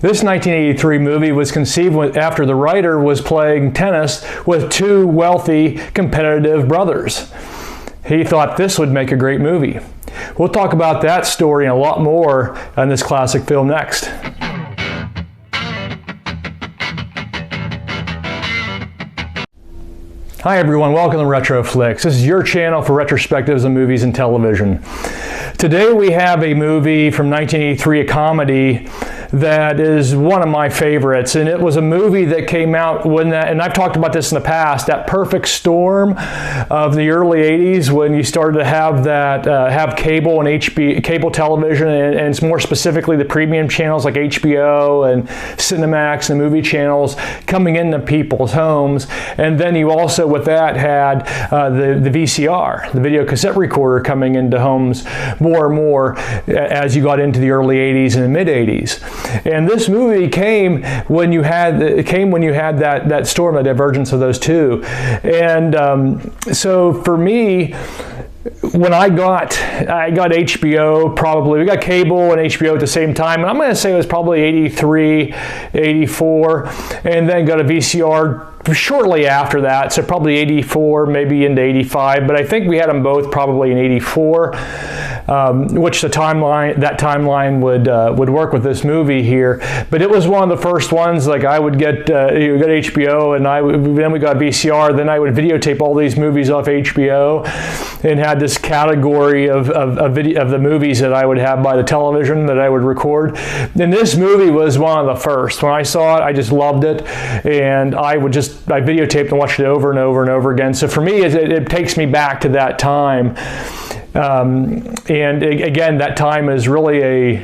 This 1983 movie was conceived after the writer was playing tennis with two wealthy, competitive brothers. He thought this would make a great movie. We'll talk about that story and a lot more on this classic film next. Hi everyone, welcome to Retro Flicks. This is your channel for retrospectives on movies and television. Today we have a movie from 1983, a comedy that is one of my favorites, and it was a movie that came out when and I've talked about this in the past, that perfect storm of the early 80s when you started to have that have cable and cable television, and more specifically the premium channels like HBO and Cinemax and movie channels coming into people's homes. And then you also with that had the VCR, the video cassette recorder, coming into homes more and more as you got into the early 80s and the mid 80s. And this movie came when you had that storm, the divergence of those two. And so for me, when I got HBO, probably, we got cable and HBO at the same time, and I'm going to say it was probably 83, 84, and then got a VCR shortly after that, so probably 84, maybe into 85, but I think we had them both probably in 84, which that timeline would work with this movie here. But it was one of the first ones. Like I would get HBO, and then we got VCR. Then I would videotape all these movies off HBO, and had this category of the movies that I would have by the television that I would record. And this movie was one of the first. When I saw it, I just loved it, and I videotaped and watched it over and over and over again. So for me, it takes me back to that time. And again, that time is really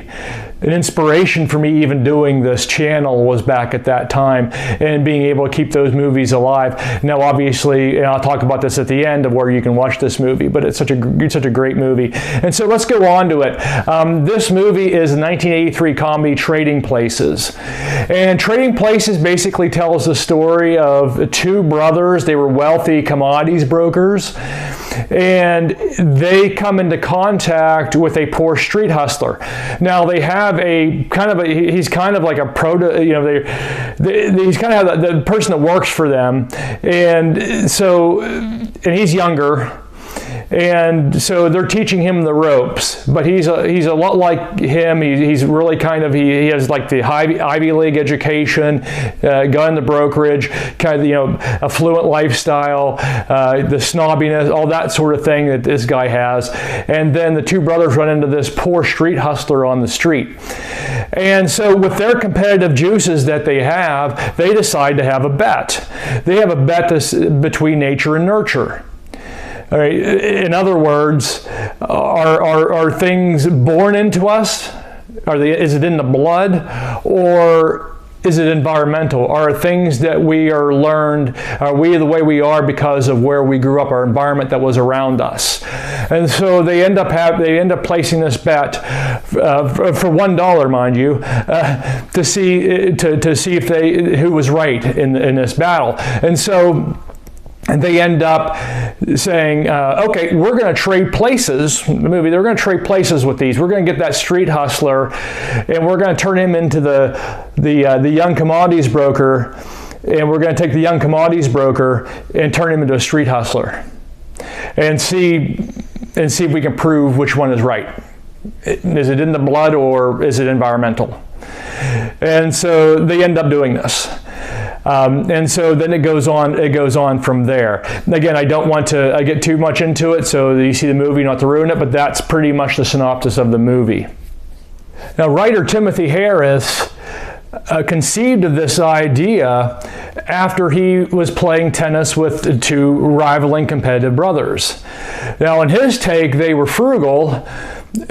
an inspiration for me. Even doing this channel was back at that time, and being able to keep those movies alive. Now, obviously, and I'll talk about this at the end of where you can watch this movie, but it's such a great movie. And so let's go on to it. This movie is 1983 comedy Trading Places. And Trading Places basically tells the story of two brothers. They were wealthy commodities brokers, and they come into contact with a poor street hustler. Now they have he's kind of like a he's kind of the person that works for them, and he's younger. And so they're teaching him the ropes, but he's a lot like him. He's really he has like the Ivy League education, got into brokerage, kind of affluent lifestyle, the snobbiness, all that sort of thing that this guy has. And then the two brothers run into this poor street hustler on the street. And so with their competitive juices that they have, they decide to have a bet. They have a bet between nature and nurture. All right. In other words, are things born into us? Is it in the blood, or is it environmental? Are things that we are learned? Are we the way we are because of where we grew up, our environment that was around us? And so they end up placing this bet for $1, mind you, to see if who was right in this battle. And so they end up saying, okay, we're going to trade places. The movie, they're going to trade places with these. We're going to get that street hustler, and we're going to turn him into the young commodities broker, and we're going to take the young commodities broker and turn him into a street hustler, and see if we can prove which one is right. Is it in the blood, or is it environmental? And so they end up doing this. And so then it goes on from there. Again, I don't want to get too much into it, so you see the movie, not to ruin it, but that's pretty much the synopsis of the movie. Now, writer Timothy Harris conceived of this idea after he was playing tennis with two rivaling competitive brothers. Now, in his take, they were frugal,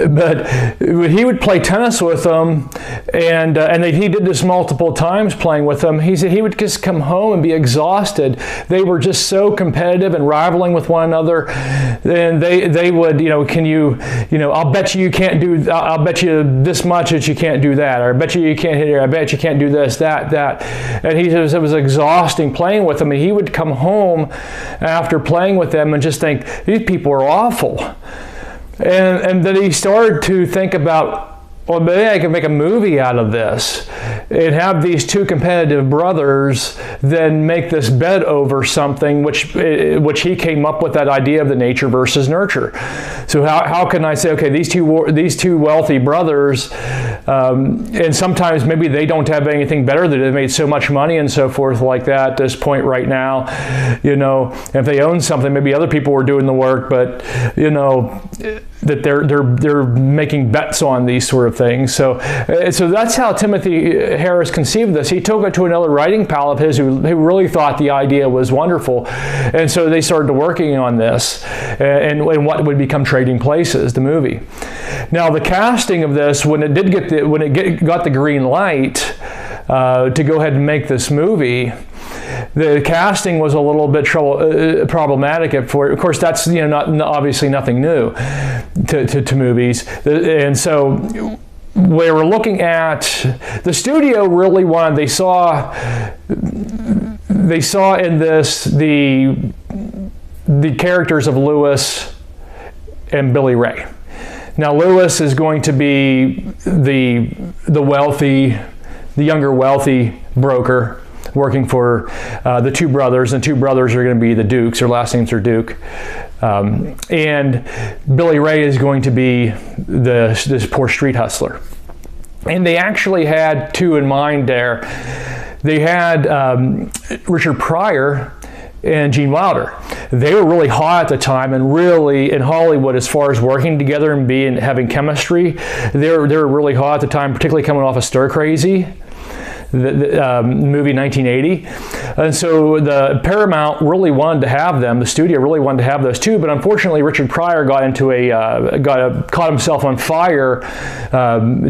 but he would play tennis with them, and he did this multiple times playing with them. He said he would just come home and be exhausted. They were just so competitive and rivaling with one another, and they would, I'll bet you can't do, I'll bet you this much that you can't do that, or I bet you can't hit here, I bet you can't do this, that. And he says it was exhausting playing with them, and he would come home after playing with them and just think, these people are awful. And then he started to think about well, maybe I can make a movie out of this and have these two competitive brothers then make this bet over something which he came up with, that idea of the nature versus nurture. So how can I say, okay, these two wealthy brothers, and sometimes maybe they don't have anything better, that they've made so much money and so forth like that at this point right now, you know, if they own something, maybe other people were doing the work, but you know, that they're making bets on these sort of things. So that's how Timothy Harris conceived this. He took it to another writing pal of his who really thought the idea was wonderful, and so they started working on this and what would become Trading Places, the movie. Now the casting of this, when it got the green light to go ahead and make this movie, the casting was a little bit problematic at first. Of course, that's, you know, obviously nothing new to movies, and so we were looking at the studio really wanted. They saw in this the characters of Lewis and Billy Ray. Now Lewis is going to be the younger wealthy broker working for the two brothers, and two brothers are going to be the Dukes. Their last names are Duke. And Billy Ray is going to be this poor street hustler. And they actually had two in mind there. They had Richard Pryor and Gene Wilder. They were really hot at the time, and really in Hollywood as far as working together and having chemistry. They were really hot at the time, particularly coming off of Stir Crazy, the movie 1980. And so the Paramount really wanted to have them, the studio really wanted to have those two, but unfortunately Richard Pryor got into caught himself on fire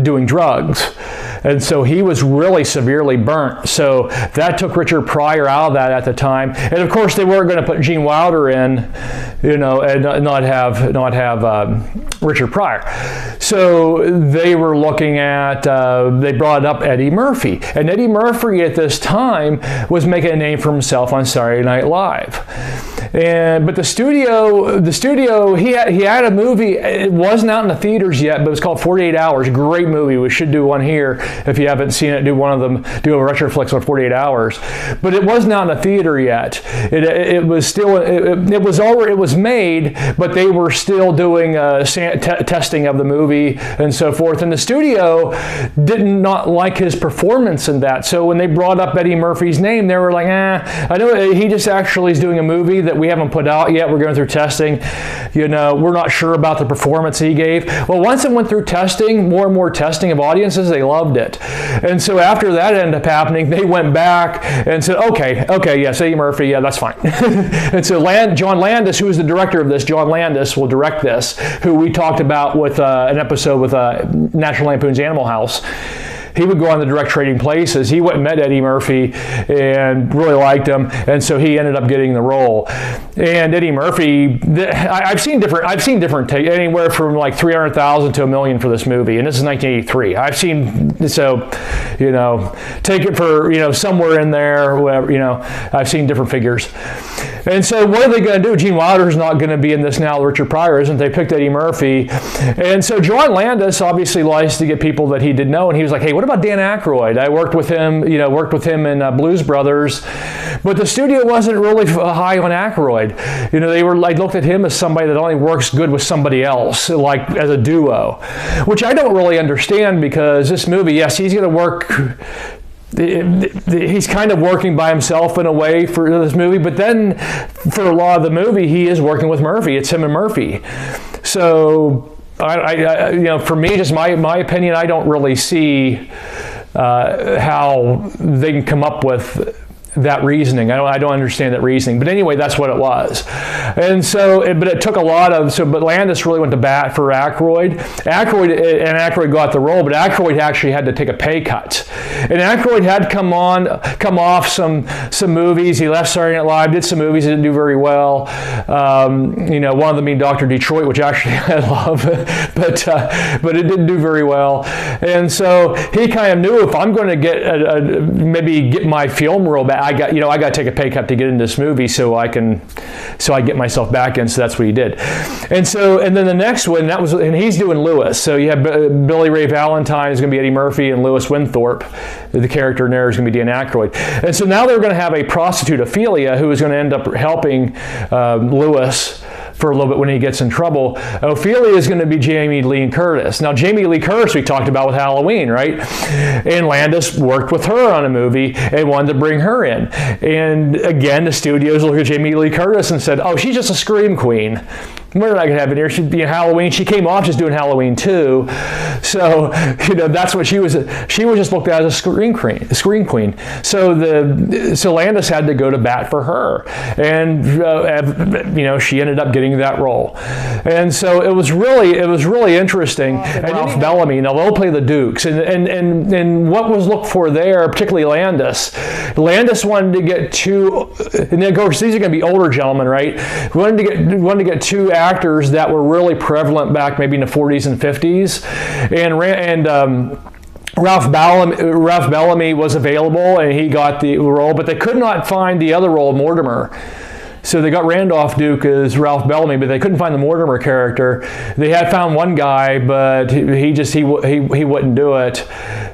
doing drugs. And so he was really severely burnt. So that took Richard Pryor out of that at the time. And of course they weren't going to put Gene Wilder in, you know, and not have Richard Pryor. So they were looking at, they brought up Eddie Murphy. And Eddie Murphy at this time was making a name for himself on Saturday Night Live. But the studio, he had a movie. It wasn't out in the theaters yet, but it was called 48 Hours. Great movie. We should do one here. If you haven't seen it, do one of them. Do a Retroflix on 48 Hours. But it wasn't out in the theater yet. It was still. It was made, but they were still doing testing of the movie and so forth. And the studio did not like his performance in that. So when they brought up Eddie Murphy's name, they were like, I know he just actually is doing a movie that we haven't put out yet. We're going through testing. You know, we're not sure about the performance he gave. Well, once it went through testing, more and more testing of audiences, they loved it. And so after that ended up happening, they went back and said, okay, yes, Eddie Murphy, yeah, that's fine. And so John Landis, who is the director of this, John Landis will direct this, who we talked about with an episode with National Lampoon's Animal House. He would go on to direct Trading Places. He went and met Eddie Murphy and really liked him, and so he ended up getting the role. And Eddie Murphy, I've seen different anywhere from like $300,000 to $1 million for this movie, and this is 1983. I've seen, so you know, take it for, you know, somewhere in there, whatever, you know, I've seen different figures. And so what are they going to do? Gene Wilder's not going to be in this now. Richard Pryor isn't. They picked Eddie Murphy. And so John Landis obviously likes to get people that he didn't know. And he was like, hey, what about Dan Aykroyd? I worked with him in Blues Brothers. But the studio wasn't really high on Aykroyd. You know, they looked at him as somebody that only works good with somebody else, like as a duo, which I don't really understand, because this movie, yes, he's going to work. He's kind of working by himself in a way for this movie, but then for a lot of the movie, he is working with Murphy. It's him and Murphy. So, I you know, for me, just my opinion, I don't really see how they can come up with that reasoning. I don't understand that reasoning. But anyway, that's what it was. And so, but it took a lot of, but Landis really went to bat for Aykroyd. Aykroyd got the role, but Aykroyd actually had to take a pay cut. And Aykroyd had come off some movies. He left Saturday Night Live, did some movies that didn't do very well. You know, one of them being Dr. Detroit, which actually I love, but it didn't do very well. And so he kind of knew, if I'm going to maybe get my film reel back, I got to take a pay cut to get into this movie so I get myself back in. So that's what he did. And then the next one, and he's doing Lewis. So you have Billy Ray Valentine is going to be Eddie Murphy, and Lewis Winthorpe, the character in there, is going to be Dan Aykroyd. And so now they're going to have a prostitute, Ophelia, who is going to end up helping Lewis for a little bit when he gets in trouble. Ophelia is going to be Jamie Lee Curtis. Now, Jamie Lee Curtis we talked about with Halloween, right? And Landis worked with her on a movie and wanted to bring her in. And again, the studios looked at Jamie Lee Curtis and said, oh, she's just a scream queen. We're not going to have it here. She'd be in Halloween. She came off just doing Halloween too. So, that's what she was. She was just looked at as a scream queen. So Landis had to go to bat for her. And, she ended up getting that role. And so it was really interesting. And Ralph Bellamy, now they'll play the Dukes. And what was looked for there, particularly Landis wanted to get two, and then of course these are going to be older gentlemen, right? Wanted to get two actors that were really prevalent back maybe in the 40s and 50s, and Ralph Bellamy was available and he got the role, but they could not find the other role, Mortimer. So they got Randolph Duke as Ralph Bellamy, but they couldn't find the Mortimer character. They had found one guy, but he wouldn't do it.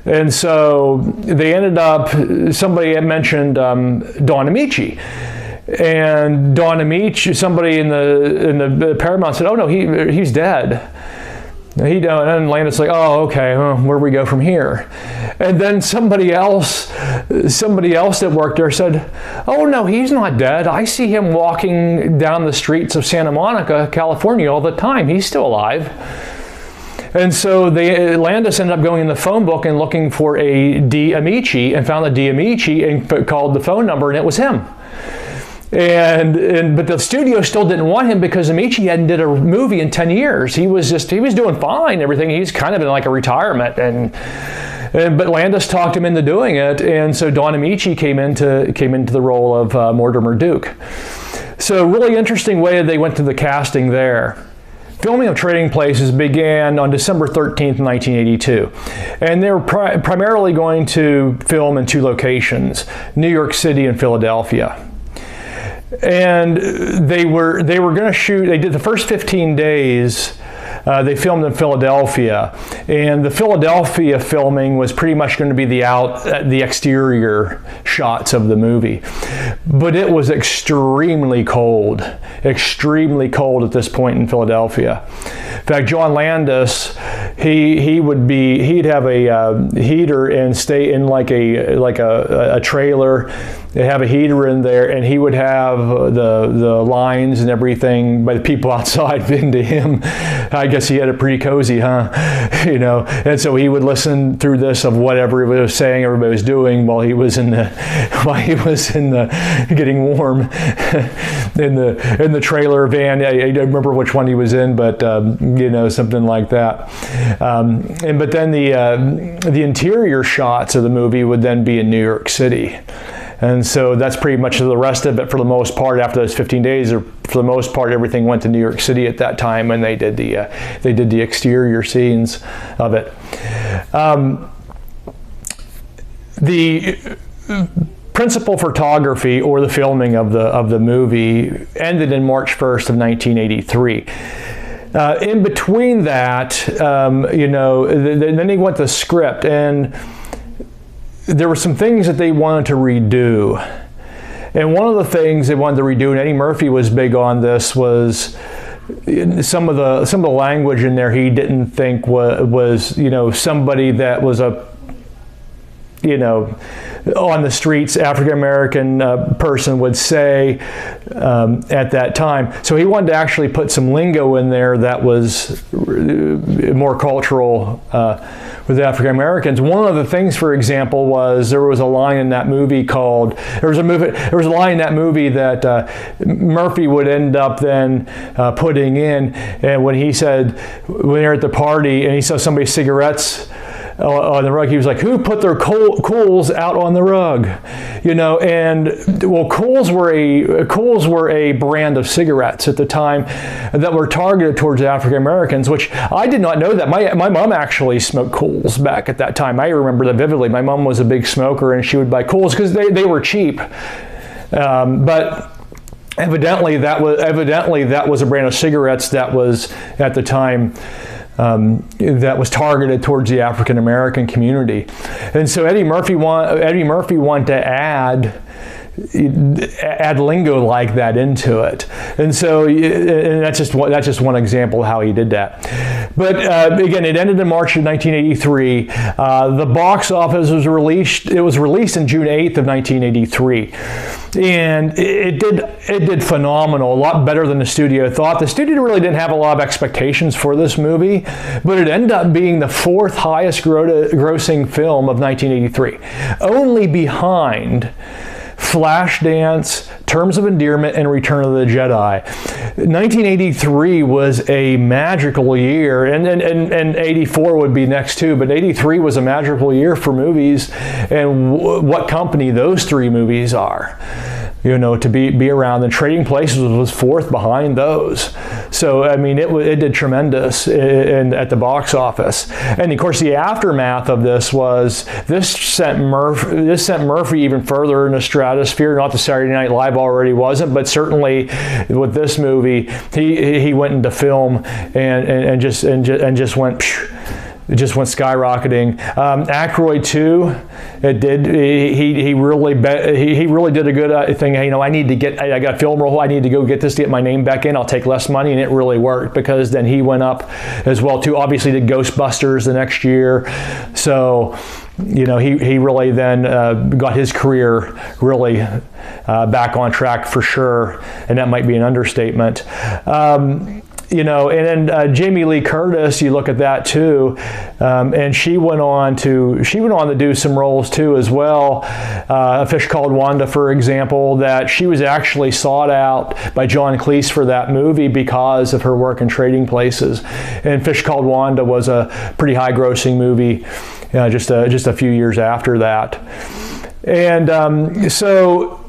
And so they ended up, somebody had mentioned Don Amici. And Don Amici, somebody in the Paramount said, oh no, he's dead. And Landis like, oh, okay, well, where do we go from here? And then somebody else that worked there said, oh no, he's not dead. I see him walking down the streets of Santa Monica, California all the time. He's still alive. And so Landis ended up going in the phone book and looking for a D. Amici and found a D. Amici and called the phone number, and it was him. But the studio still didn't want him because Amici hadn't did a movie in 10 years. He was doing fine, everything. He's kind of in like a retirement, but Landis talked him into doing it, and so Don Amici came into the role of Mortimer Duke. So really interesting way they went to the casting there. Filming of Trading Places began on December 13th, 1982. And they were primarily going to film in two locations, New York City and Philadelphia. And they were going to shoot, they did the first 15 days, they filmed in Philadelphia. And the Philadelphia filming was pretty much going to be the exterior shots of the movie. But it was extremely cold at this point in Philadelphia. In fact, John Landis, he'd have a heater and stay in like a trailer. They have a heater in there, and he would have the lines and everything by the people outside into him. I guess he had it pretty cozy, huh? And so he would listen through this of whatever he was saying, everybody was doing while he was in the getting warm in the trailer van. I don't remember which one he was in, but something like that. But then the interior shots of the movie would then be in New York City. And so that's pretty much the rest of it for the most part. After those 15 days, or for the most part, everything went to New York City at that time, and they did the exterior scenes of it. The principal photography, or the filming of the movie, ended in March 1st of 1983. In between that, then they went to script, and there were some things that they wanted to redo. And one of the things they wanted to redo, and Eddie Murphy was big on this, was some of the language in there he didn't think was somebody that was on the streets, African-American person would say at that time. So he wanted to actually put some lingo in there that was more cultural with African Americans. One of the things, for example, was there was a line in that movie there was a line in that movie that Murphy would end up then putting in, and when he said, when they're at the party and he saw somebody's cigarettes on the rug. He was like, who put their coals out on the rug? You know, and well, coals were a brand of cigarettes at the time that were targeted towards African Americans, which I did not know that. My mom actually smoked coals back at that time. I remember that vividly. My mom was a big smoker, and she would buy coals because they were cheap. But evidently that was a brand of cigarettes that was at the time that was targeted towards the African American community. And so Eddie Murphy wanted to add lingo like that into it, and so that's just one example of how he did that. But again, it ended in March of 1983. The box office was released. It was released in June 8th of 1983, and it did phenomenal. A lot better than the studio thought. The studio really didn't have a lot of expectations for this movie, but it ended up being the 4th highest grossing film of 1983, only behind Flashdance, Terms of Endearment, and Return of the Jedi. 1983 was a magical year, and 84 would be next too, but 83 was a magical year for movies, and what company those 3 movies are. You know, to be around. And Trading Places was 4th behind those. So I mean, it did tremendous at the box office. And of course, the aftermath of this was this sent Murphy even further in the stratosphere. Not that Saturday Night Live already wasn't, but certainly with this movie, he went into film and just went. It just went skyrocketing. Aykroyd too. It did. He really did a good thing. You know, I got a film role. I need to go get this to get my name back in. I'll take less money, and it really worked because then he went up as well too. Obviously, did Ghostbusters the next year. So, you know, he really then got his career really back on track for sure, and that might be an understatement. You know, and then Jamie Lee Curtis, you look at that too, and she went on to do some roles too as well. A Fish Called Wanda, for example, that she was actually sought out by John Cleese for that movie because of her work in Trading Places. And Fish Called Wanda was a pretty high-grossing movie, just a few years after that. And so,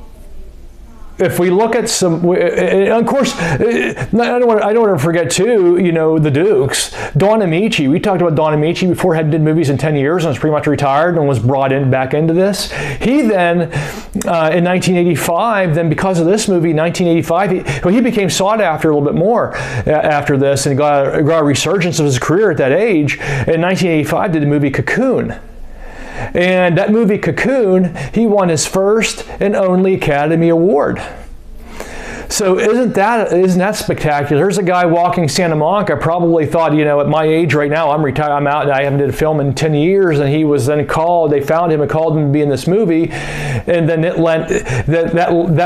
if we look at some, and of course, I don't want to forget too, you know, the Dukes. Don Amici, we talked about Don Amici before, hadn't did movies in 10 years and was pretty much retired and was brought back into this. He then, in 1985, then because of this movie, 1985, he became sought after a little bit more after this and got a resurgence of his career at that age. In 1985, did the movie Cocoon. And that movie, Cocoon, he won his first and only Academy Award. So isn't that spectacular? Here's a guy walking Santa Monica, probably thought, you know, at my age right now, I'm retired, I'm out, and I haven't did a film in 10 years, and he was then called, they found him and called him to be in this movie, and then that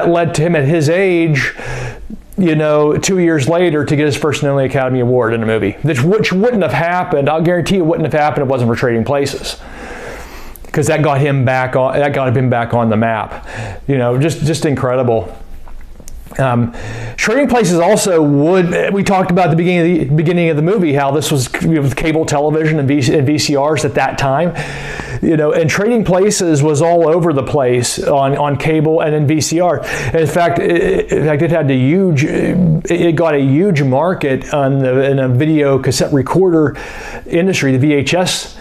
led to him at his age, you know, 2 years later to get his first and only Academy Award in a movie, which wouldn't have happened, I'll guarantee you, wouldn't have happened if it wasn't for Trading Places. Because that got him back on the map, you know, just incredible. Trading Places also we talked about at the beginning of the movie how this was with cable television and VCRs at that time, you know, and Trading Places was all over the place on cable and in VCR. In fact, it had it got a huge market in a video cassette recorder industry, the VHS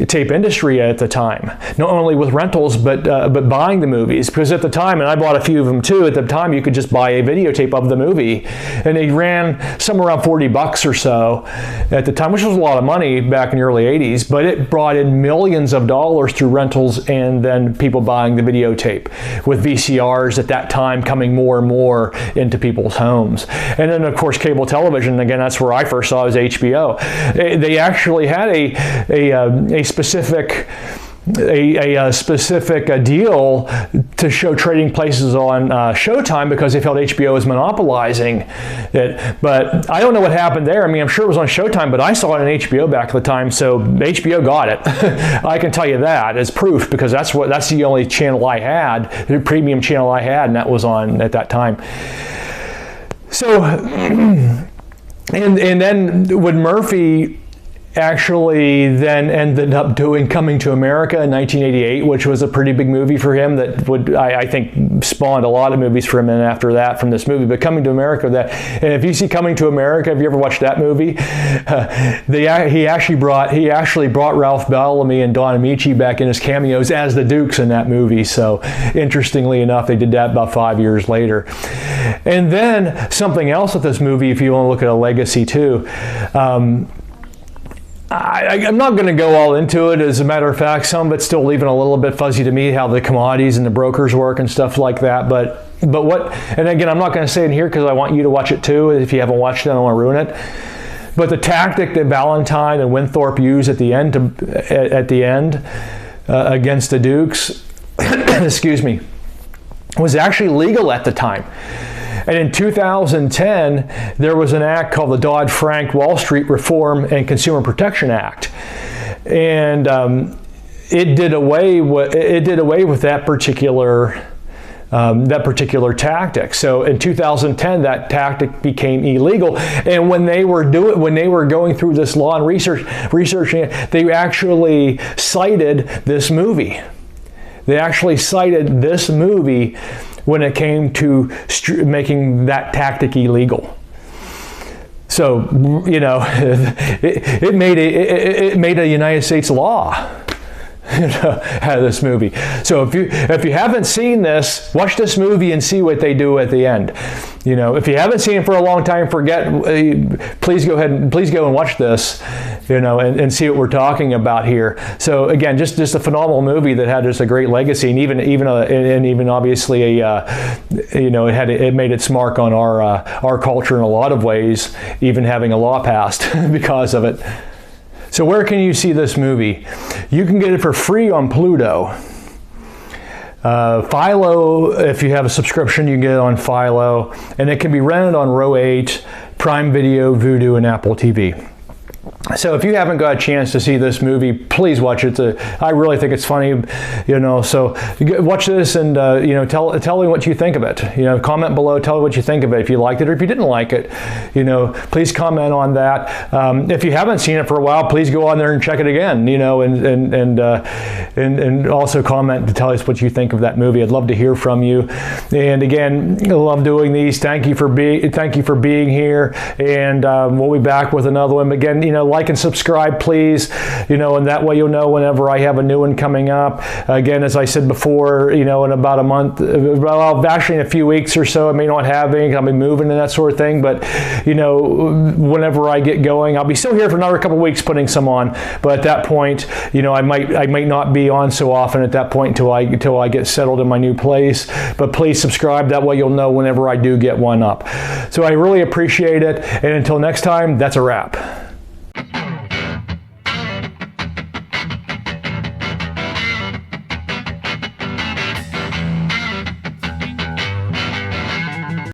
tape industry at the time, not only with rentals but buying the movies, because at the time, and I bought a few of them too, at the time you could just buy a videotape of the movie, and they ran somewhere around $40 or so at the time, which was a lot of money back in the early 80s, but it brought in millions of dollars through rentals and then people buying the videotape, with VCRs at that time coming more and more into people's homes. And then of course cable television, again, that's where I first saw, was HBO. They actually had a specific deal to show Trading Places on Showtime because they felt HBO was monopolizing it. But I don't know what happened there. I mean, I'm sure it was on Showtime, but I saw it on HBO back at the time, so HBO got it. I can tell you that as proof, because that's the only channel I had, the premium channel I had, and that was on at that time. So, and then when Murphy actually then ended up doing Coming to America in 1988, which was a pretty big movie for him that would, I think, spawned a lot of movies for him and after that from this movie. But Coming to America, and if you see Coming to America, have you ever watched that movie? He actually brought Ralph Bellamy and Don Amici back in as cameos as the Dukes in that movie. So interestingly enough, they did that about 5 years later. And then something else with this movie, if you want to look at a legacy too, I'm not going to go all into it. As a matter of fact, some of it's still leaving a little bit fuzzy to me, how the commodities and the brokers work and stuff like that. But what, and again, I'm not going to say it in here because I want you to watch it too. If you haven't watched it, I don't want to ruin it. But the tactic that Valentine and Winthrop used at the end against the Dukes, excuse me, was actually legal at the time. And in 2010, there was an act called the Dodd-Frank Wall Street Reform and Consumer Protection Act, and it did away with that particular tactic. So in 2010, that tactic became illegal. And when they were going through this law and researching it, they actually cited this movie. They actually cited this movie when it came to making that tactic illegal. So, you know, it made a United States law out of this movie. So if you haven't seen this, watch this movie and see what they do at the end. You know, if you haven't seen it for a long time, please go and watch this, you know, and see what we're talking about here. So again, just a phenomenal movie that had just a great legacy, and even obviously you know, it made its mark on our culture in a lot of ways, even having a law passed because of it. So where can you see this movie? You can get it for free on Pluto. Philo, if you have a subscription, you can get it on Philo, and it can be rented on Row 8, Prime Video, Vudu, and Apple TV. So if you haven't got a chance to see this movie, please watch it. I really think it's funny, you know. So watch this and you know, tell me what you think of it. You know, comment below, tell me what you think of it. If you liked it or if you didn't like it, you know, please comment on that. If you haven't seen it for a while, please go on there and check it again. You know, and also comment to tell us what you think of that movie. I'd love to hear from you. And again, I love doing these. Thank you for being here. And we'll be back with another one. Again, you know, like and subscribe, please, you know, and that way you'll know whenever I have a new one coming up. Again, as I said before, you know, in about a month, well, actually in a few weeks or so, I may not have any, I'll be moving and that sort of thing, but, you know, whenever I get going, I'll be still here for another couple of weeks putting some on, but at that point, you know, I might not be on so often at that point until I get settled in my new place, but please subscribe, that way you'll know whenever I do get one up. So I really appreciate it, and until next time, that's a wrap.